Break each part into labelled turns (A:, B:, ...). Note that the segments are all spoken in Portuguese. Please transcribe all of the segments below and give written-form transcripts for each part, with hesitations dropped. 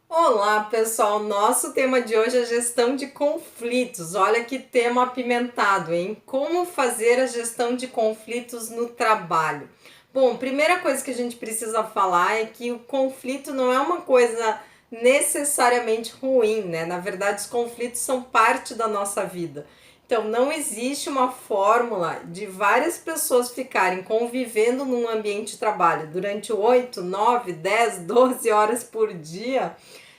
A: Olá, pessoal! Nosso tema de hoje é gestão de conflitos. Olha que tema apimentado, hein? Como fazer a gestão de conflitos no trabalho? Bom, primeira coisa que a gente precisa falar é que o conflito não é uma coisa necessariamente ruim, né? Na verdade, os conflitos são parte da nossa vida. Então, não existe uma fórmula de várias pessoas ficarem convivendo num ambiente de trabalho durante 8, 9, 10, 12 horas por dia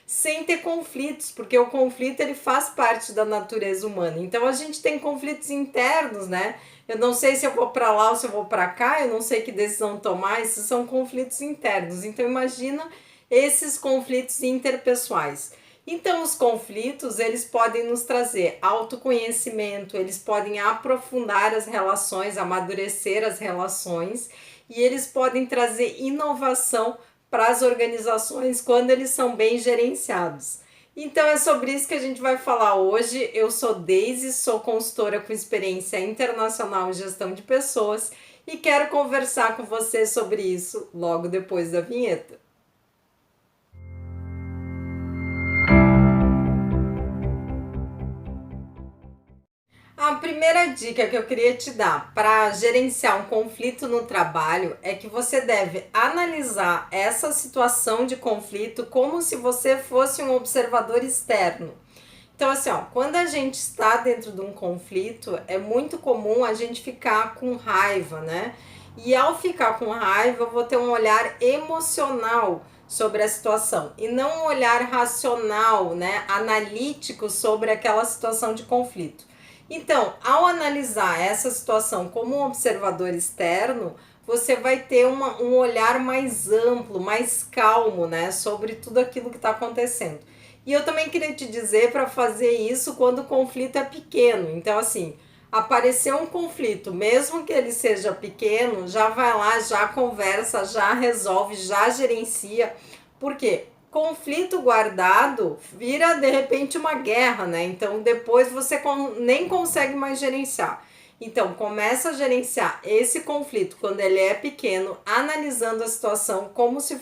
A: sem ter conflitos, porque o conflito ele faz parte da natureza humana. Então a gente tem conflitos internos, né? Eu não sei se eu vou para lá ou se eu vou para cá, eu não sei que decisão tomar, esses são conflitos internos. Então imagina esses conflitos interpessoais. Então os conflitos, eles podem nos trazer autoconhecimento, eles podem aprofundar as relações, amadurecer as relações e eles podem trazer inovação para as organizações quando eles são bem gerenciados. Então é sobre isso que a gente vai falar hoje. Eu sou Deise, sou consultora com experiência internacional em gestão de pessoas e quero conversar com você sobre isso logo depois da vinheta. A primeira dica que eu queria te dar para gerenciar um conflito no trabalho é que você deve analisar essa situação de conflito como se você fosse um observador externo. Então, assim, ó, quando a gente está dentro de um conflito, é muito comum a gente ficar com raiva, né? E ao ficar com raiva, eu vou ter um olhar emocional sobre a situação e não um olhar racional, né, analítico sobre aquela situação de conflito. Então, ao analisar essa situação como um observador externo, você vai ter um olhar mais amplo, mais calmo, né, sobre tudo aquilo que está acontecendo. E eu também queria te dizer para fazer isso quando o conflito é pequeno. Então, assim, apareceu um conflito, mesmo que ele seja pequeno, já vai lá, já conversa, já resolve, já gerencia. Por quê? Conflito guardado vira de repente uma guerra, né? Então depois você nem consegue mais gerenciar. Então começa a gerenciar esse conflito quando ele é pequeno, analisando a situação como se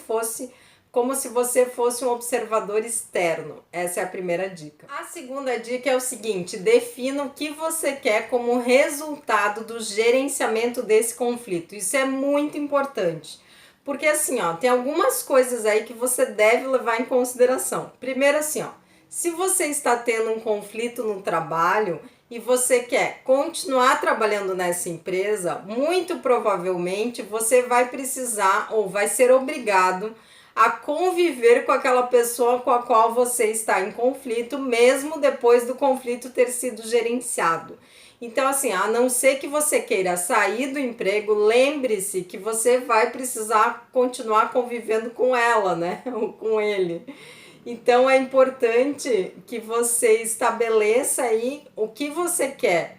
A: você fosse um observador externo. Essa é a primeira dica. A segunda dica é o seguinte: defina o que você quer como resultado do gerenciamento desse conflito. Isso é muito importante. Porque assim, ó, tem algumas coisas aí que você deve levar em consideração. Primeiro assim, ó, se você está tendo um conflito no trabalho e você quer continuar trabalhando nessa empresa, muito provavelmente você vai precisar ou vai ser obrigado a conviver com aquela pessoa com a qual você está em conflito, mesmo depois do conflito ter sido gerenciado. Então, assim, a não ser que você queira sair do emprego, lembre-se que você vai precisar continuar convivendo com ela, né? Ou com ele. Então, é importante que você estabeleça aí o que você quer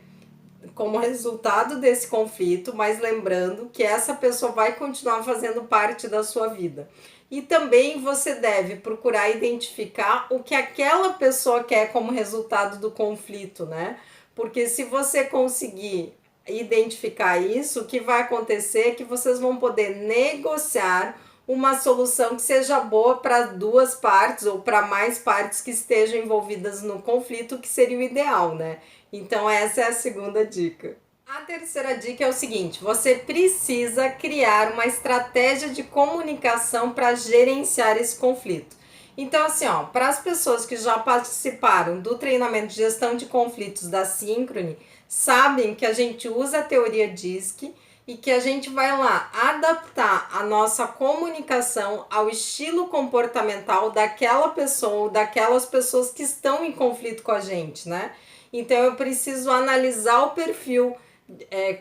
A: como resultado desse conflito, mas lembrando que essa pessoa vai continuar fazendo parte da sua vida. E também você deve procurar identificar o que aquela pessoa quer como resultado do conflito, né? Porque se você conseguir identificar isso, o que vai acontecer é que vocês vão poder negociar uma solução que seja boa para duas partes ou para mais partes que estejam envolvidas no conflito, que seria o ideal, né? Então essa é a segunda dica. A terceira dica é o seguinte: você precisa criar uma estratégia de comunicação para gerenciar esse conflito. Então, assim, ó, para as pessoas que já participaram do treinamento de gestão de conflitos da Synchrony, sabem que a gente usa a teoria DISC e que a gente vai lá adaptar a nossa comunicação ao estilo comportamental daquela pessoa ou daquelas pessoas que estão em conflito com a gente, né? Então eu preciso analisar o perfil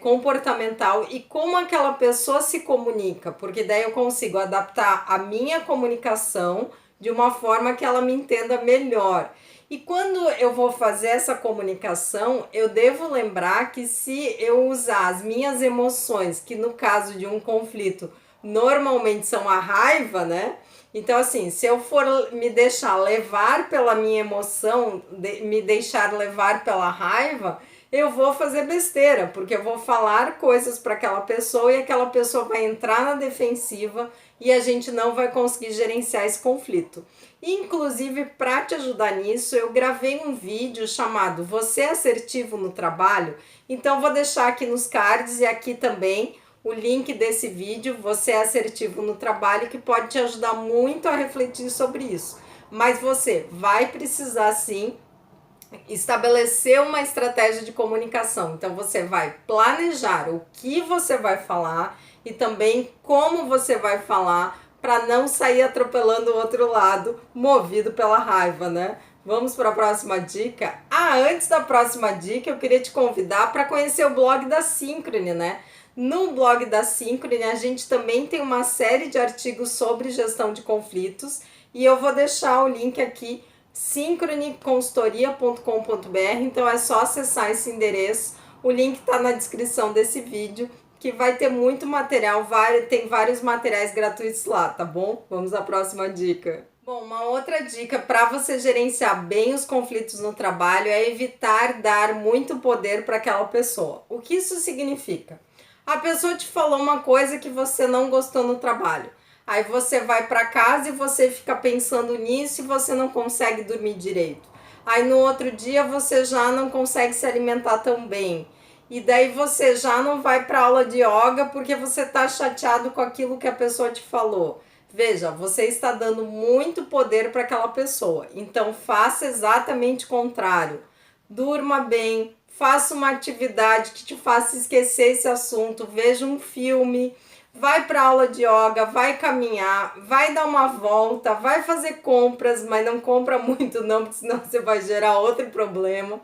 A: comportamental e como aquela pessoa se comunica, porque daí eu consigo adaptar a minha comunicação de uma forma que ela me entenda melhor. E quando eu vou fazer essa comunicação, eu devo lembrar que se eu usar as minhas emoções, que no caso de um conflito normalmente são a raiva, né? Então, assim, se eu for me deixar levar pela minha emoção, me deixar levar pela raiva, eu vou fazer besteira, porque eu vou falar coisas para aquela pessoa e aquela pessoa vai entrar na defensiva e a gente não vai conseguir gerenciar esse conflito. Inclusive, para te ajudar nisso, eu gravei um vídeo chamado Você é assertivo no trabalho? Então, vou deixar aqui nos cards e aqui também o link desse vídeo, Você é assertivo no trabalho, que pode te ajudar muito a refletir sobre isso. Mas você vai precisar sim estabelecer uma estratégia de comunicação. Então você vai planejar o que você vai falar e também como você vai falar para não sair atropelando o outro lado, movido pela raiva, né? Vamos para a próxima dica? Antes da próxima dica, eu queria te convidar para conhecer o blog da Synchrony, né? No blog da Synchrony, a gente também tem uma série de artigos sobre gestão de conflitos e eu vou deixar o link aqui, synchronyconsultoria.com.br, então é só acessar esse endereço, o link está na descrição desse vídeo, que vai ter muito material, tem vários materiais gratuitos lá, tá bom? Vamos à próxima dica. Bom, uma outra dica para você gerenciar bem os conflitos no trabalho é evitar dar muito poder para aquela pessoa. O que isso significa? A pessoa te falou uma coisa que você não gostou no trabalho. Aí você vai para casa e você fica pensando nisso e você não consegue dormir direito. Aí no outro dia você já não consegue se alimentar tão bem. E daí você já não vai para aula de yoga porque você está chateado com aquilo que a pessoa te falou. Veja, você está dando muito poder para aquela pessoa. Então faça exatamente o contrário. Durma bem, faça uma atividade que te faça esquecer esse assunto, veja um filme, vai para aula de yoga, vai caminhar, vai dar uma volta, vai fazer compras, mas não compra muito não, porque senão você vai gerar outro problema.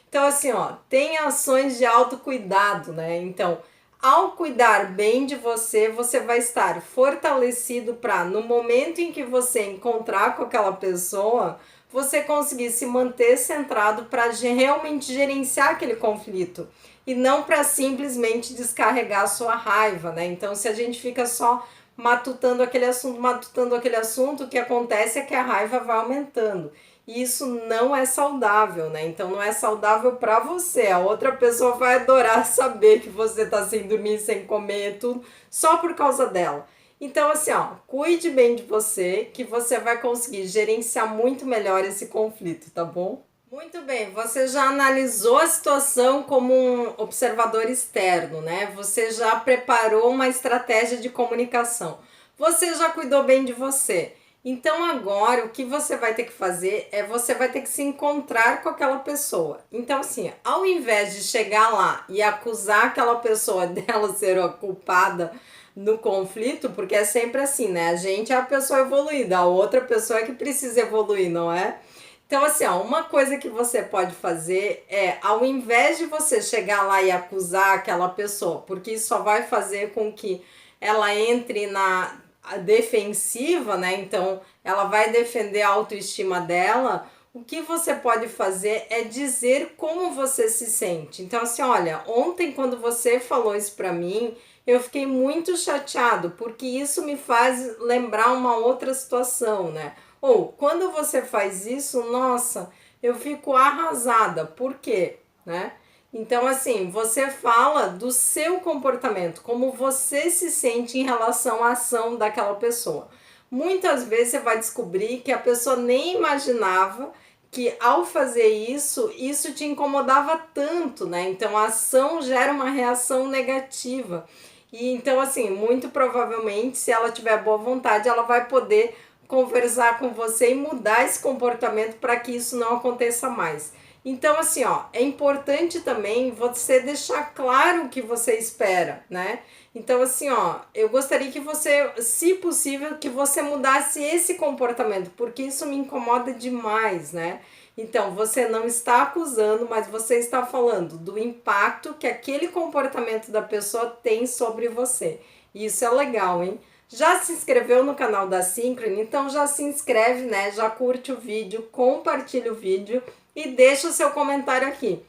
A: Então assim, tem ações de autocuidado, né? Então, ao cuidar bem de você, você vai estar fortalecido para, no momento em que você encontrar com aquela pessoa, você conseguir se manter centrado para realmente gerenciar aquele conflito e não para simplesmente descarregar a sua raiva, né? Então, se a gente fica só matutando aquele assunto, o que acontece é que a raiva vai aumentando. E isso não é saudável, né? Então não é saudável para você. A outra pessoa vai adorar saber que você tá sem dormir, sem comer, tudo, só por causa dela. Então, assim, cuide bem de você, que você vai conseguir gerenciar muito melhor esse conflito, tá bom? Muito bem, você já analisou a situação como um observador externo, né? Você já preparou uma estratégia de comunicação. Você já cuidou bem de você. Então agora o que você vai ter que fazer é você vai ter que se encontrar com aquela pessoa. Então assim, ao invés de chegar lá e acusar aquela pessoa dela ser a culpada no conflito, porque é sempre assim, né? A gente é a pessoa evoluída, a outra pessoa é que precisa evoluir, não é? Então, assim, uma coisa que você pode fazer é, ao invés de você chegar lá e acusar aquela pessoa, porque isso só vai fazer com que ela entre na defensiva, né? Então, ela vai defender a autoestima dela. O que você pode fazer é dizer como você se sente. Então, assim, olha, ontem quando você falou isso pra mim, eu fiquei muito chateado, porque isso me faz lembrar uma outra situação, né? Ou quando você faz isso, nossa, eu fico arrasada. Por quê? Né? Então, assim, você fala do seu comportamento, como você se sente em relação à ação daquela pessoa. Muitas vezes você vai descobrir que a pessoa nem imaginava que ao fazer isso, isso te incomodava tanto, né? Então a ação gera uma reação negativa. E então, assim, muito provavelmente, se ela tiver boa vontade, ela vai poder conversar com você e mudar esse comportamento para que isso não aconteça mais. Então, assim, é importante também você deixar claro o que você espera, né? Então, assim, eu gostaria que você, se possível, que você mudasse esse comportamento, porque isso me incomoda demais, né? Então, você não está acusando, mas você está falando do impacto que aquele comportamento da pessoa tem sobre você. E isso é legal, hein? Já se inscreveu no canal da Synchrony? Então já se inscreve, né? Já curte o vídeo, compartilha o vídeo e deixa o seu comentário aqui.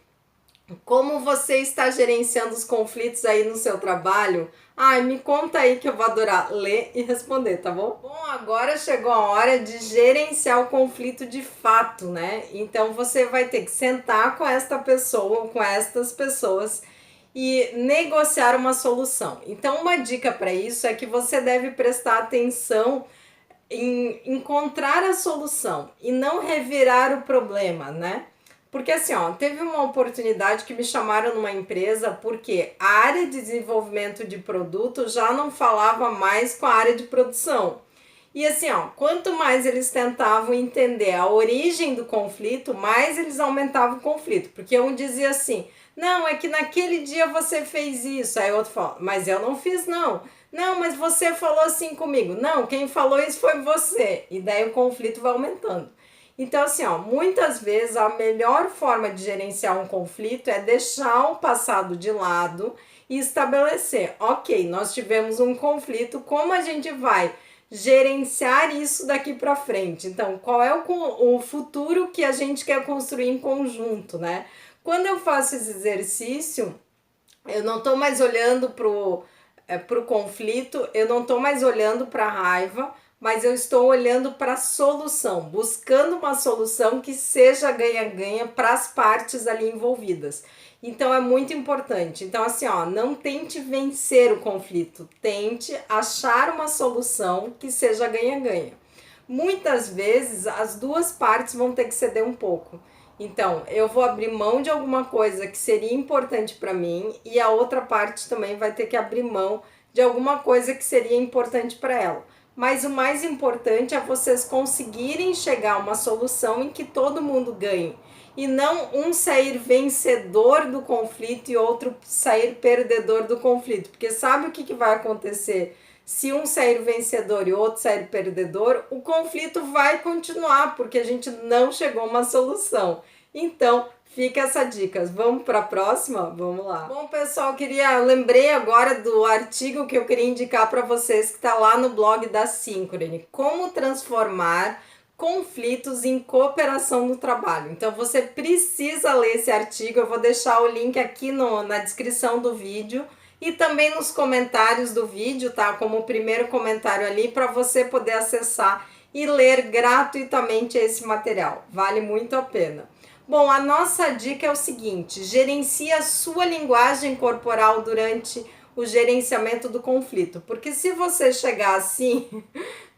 A: Como você está gerenciando os conflitos aí no seu trabalho? Ai, me conta aí que eu vou adorar ler e responder, tá bom? Bom, agora chegou a hora de gerenciar o conflito de fato, né? Então você vai ter que sentar com esta pessoa ou com estas pessoas e negociar uma solução. Então, uma dica para isso é que você deve prestar atenção em encontrar a solução e não revirar o problema, né? Porque assim, ó, teve uma oportunidade que me chamaram numa empresa porque a área de desenvolvimento de produto já não falava mais com a área de produção. E assim, ó, quanto mais eles tentavam entender a origem do conflito, mais eles aumentavam o conflito. Porque um dizia assim, não, é que naquele dia você fez isso. Aí outro fala, mas eu não fiz não. Não, mas você falou assim comigo. Não, quem falou isso foi você. E daí o conflito vai aumentando. Então, assim, ó, muitas vezes a melhor forma de gerenciar um conflito é deixar o passado de lado e estabelecer, ok, nós tivemos um conflito, como a gente vai gerenciar isso daqui para frente? Então, qual é o futuro que a gente quer construir em conjunto, né? Quando eu faço esse exercício, eu não estou mais olhando pro conflito, eu não estou mais olhando para a raiva, mas eu estou olhando para a solução, buscando uma solução que seja ganha-ganha para as partes ali envolvidas. Então é muito importante. Então, assim, ó, não tente vencer o conflito, tente achar uma solução que seja ganha-ganha. Muitas vezes as duas partes vão ter que ceder um pouco. Então, eu vou abrir mão de alguma coisa que seria importante para mim e a outra parte também vai ter que abrir mão de alguma coisa que seria importante para ela. Mas o mais importante é vocês conseguirem chegar a uma solução em que todo mundo ganhe e não um sair vencedor do conflito e outro sair perdedor do conflito, porque sabe o que vai acontecer? Se um sair vencedor e outro sair perdedor, o conflito vai continuar, porque a gente não chegou a uma solução. Então, fica essa dica. Vamos para a próxima? Vamos lá. Bom, pessoal, lembrei agora do artigo que eu queria indicar para vocês, que está lá no blog da Synchrony. Como transformar conflitos em cooperação no trabalho. Então, você precisa ler esse artigo. Eu vou deixar o link aqui na descrição do vídeo e também nos comentários do vídeo, tá? Como o primeiro comentário ali, para você poder acessar e ler gratuitamente esse material. Vale muito a pena. Bom, a nossa dica é o seguinte: gerencie a sua linguagem corporal durante o gerenciamento do conflito. Porque se você chegar assim,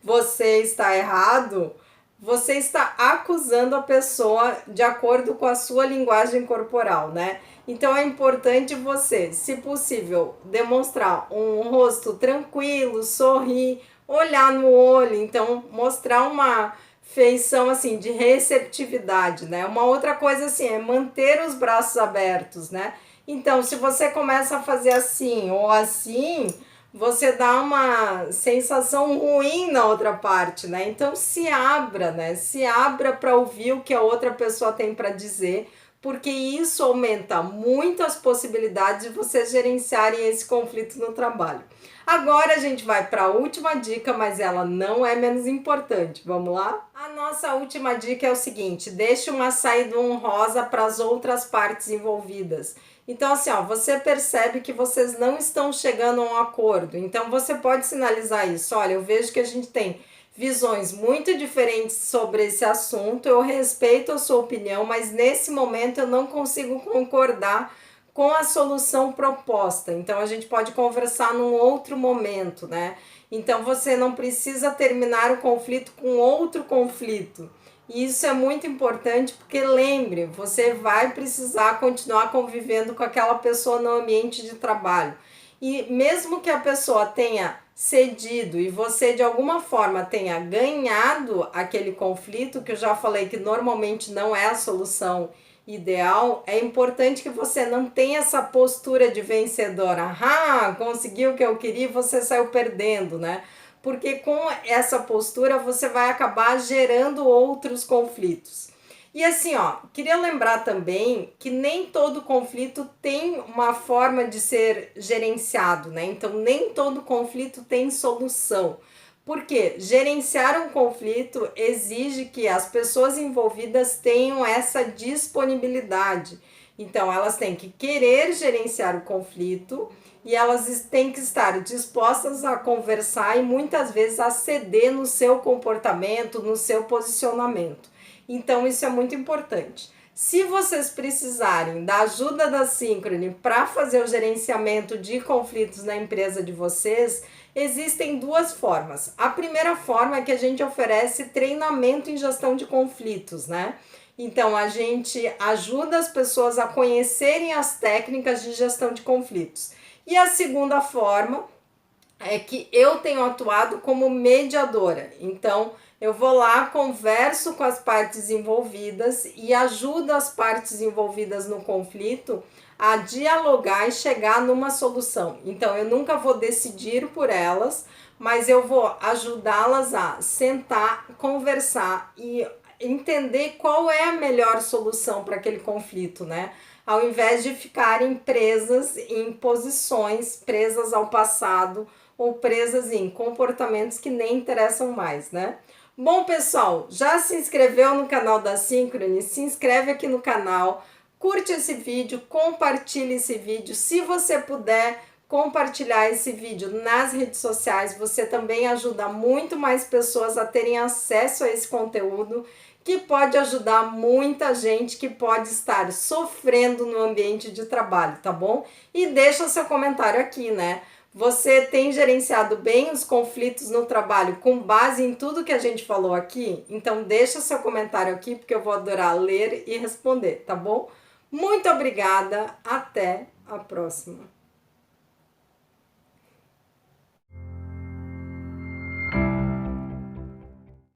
A: você está errado, você está acusando a pessoa de acordo com a sua linguagem corporal, né? Então é importante você, se possível, demonstrar um rosto tranquilo, sorrir, olhar no olho, então mostrar uma feição assim de receptividade, né? Uma outra coisa assim é manter os braços abertos, né? Então, se você começa a fazer assim ou assim, você dá uma sensação ruim na outra parte, né? Então se abra, né? Se abra para ouvir o que a outra pessoa tem para dizer, porque isso aumenta muito as possibilidades de vocês gerenciarem esse conflito no trabalho. Agora a gente vai para a última dica, mas ela não é menos importante. Vamos lá? A nossa última dica é o seguinte: deixe uma saída honrosa para as outras partes envolvidas. Então, assim, ó, você percebe que vocês não estão chegando a um acordo. Então, você pode sinalizar isso. Olha, eu vejo que a gente tem visões muito diferentes sobre esse assunto. Eu respeito a sua opinião, mas nesse momento eu não consigo concordar com a solução proposta. Então, a gente pode conversar num outro momento, né? Então, você não precisa terminar o conflito com outro conflito. E isso é muito importante porque, lembre, você vai precisar continuar convivendo com aquela pessoa no ambiente de trabalho. E mesmo que a pessoa tenha cedido e você de alguma forma tenha ganhado aquele conflito, que eu já falei que normalmente não é a solução ideal, é importante que você não tenha essa postura de vencedora. Ah, conseguiu o que eu queria e você saiu perdendo, né? Porque com essa postura você vai acabar gerando outros conflitos. E assim, ó, queria lembrar também que nem todo conflito tem uma forma de ser gerenciado, né? Então, nem todo conflito tem solução. Porque gerenciar um conflito exige que as pessoas envolvidas tenham essa disponibilidade. Então, elas têm que querer gerenciar o conflito e elas têm que estar dispostas a conversar e muitas vezes a ceder no seu comportamento, no seu posicionamento. Então, isso é muito importante. Se vocês precisarem da ajuda da Synchrony para fazer o gerenciamento de conflitos na empresa de vocês, Existem duas formas. A primeira forma é que a gente oferece treinamento em gestão de conflitos, né? Então, a gente ajuda as pessoas a conhecerem as técnicas de gestão de conflitos. E a segunda forma é que eu tenho atuado como mediadora. Então, eu vou lá, converso com as partes envolvidas e ajudo as partes envolvidas no conflito a dialogar e chegar numa solução. Então, eu nunca vou decidir por elas, mas eu vou ajudá-las a sentar, conversar e entender qual é a melhor solução para aquele conflito, né? Ao invés de ficarem presas em posições, presas ao passado ou presas em comportamentos que nem interessam mais, né? Bom, pessoal, já se inscreveu no canal da Synchrony? Se inscreve aqui no canal, curte esse vídeo, compartilhe esse vídeo. Se você puder compartilhar esse vídeo nas redes sociais, você também ajuda muito mais pessoas a terem acesso a esse conteúdo, que pode ajudar muita gente que pode estar sofrendo no ambiente de trabalho, tá bom? E deixa seu comentário aqui, né? Você tem gerenciado bem os conflitos no trabalho com base em tudo que a gente falou aqui? Então deixa seu comentário aqui, porque eu vou adorar ler e responder, tá bom? Muito obrigada, até a próxima.